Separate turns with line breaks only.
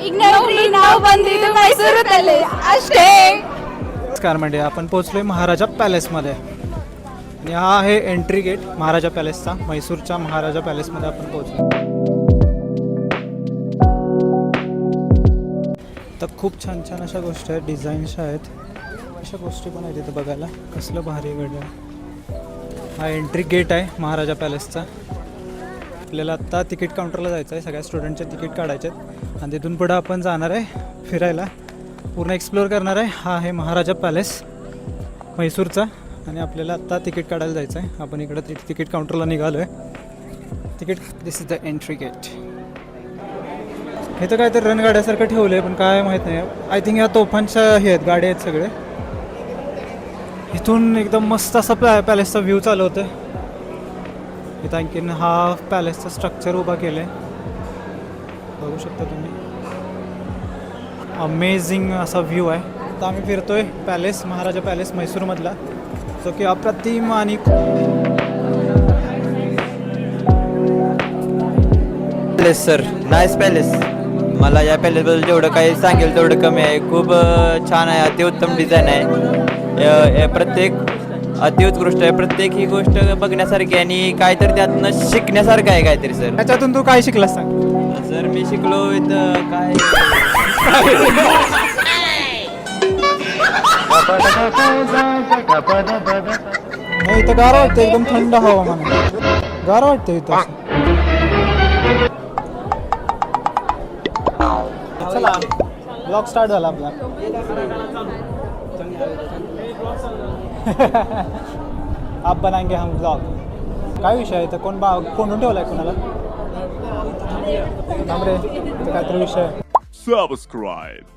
इग्नोरी नाव बंदित मैसूरुतले अष्टे.
नमस्कार म्हणजे आपण पोहोचलोय महाराजा पॅलेसमध्ये आणि हा आहे एंट्री गेट महाराजा पॅलेसचा. म्हैसूरच्या महाराजा पॅलेसमध्ये आपण पोहोचलो. तर खूप छान छान अशा गोष्टी आहेत, डिझाईन्स आहेत, अशा गोष्टी पण आहेत इथं बघायला. कसलं भारी घडलं. हा एंट्री गेट आहे महाराजा पॅलेसचा. आपल्याला आत्ता तिकीट काउंटरला जायचं आहे. सगळ्या स्टुडंटचे तिकीट काढायचे आहेत आणि तिथून पुढं आपण जाणार आहे फिरायला, पूर्ण एक्सप्लोअर करणार आहे. हा आहे महाराजा पॅलेस म्हैसूरचा आणि आपल्याला आत्ता तिकीट काढायला जायचं आहे. आपण इकडं तिकीट काउंटरला निघालो आहे. Ticket, this is the entry gate. हे तर काय तर रणगाड्यासारखं ठेवलं आहे पण काय माहीत नाही. आय थिंक ह्या तोफांच्या हे आहेत, गाड्या आहेत सगळे. इथून एकदम मस्त असा पॅलेसचा व्ह्यू चालू होतं. इथं आणखीन हा पॅलेसचा स्ट्रक्चर उभा केलं आहे, बघू शकता तुम्ही. अमेझिंग असा व्ह्यू आहे. आता आम्ही फिरतोय पॅलेस, महाराजा पॅलेस म्हैसूरमधला, जो की अप्रतिम आणि
पॅलेस सर, नाईस पॅलेस. मला या पॅलेसबद्दल जेवढं काही सांगेल तेवढं कमी आहे. खूप छान आहे, अतिउत्तम डिझाईन आहे. प्रत्येक अतिउत्कृष्ट आहे. प्रत्येक ही गोष्ट बघण्यासारखी आहे आणि काहीतरी त्यातनं शिकण्यासारखं आहे काहीतरी सर.
त्याच्यातून तू काय शिकलास सांग.
सर मी शिकलो इथं काय
नाही, इथं गार वाटतं, एकदम थंड हवामान, गार वाटतं इथं असं. चला ब्लॉग स्टार्ट झाला आपला. आप बनाएंगे हम ब्लॉग. काय विषय आहे इथं? कोंडून ठेवलाय कोणाला? थांब रे, इथं काहीतरी विषय आहे.
Subscribe.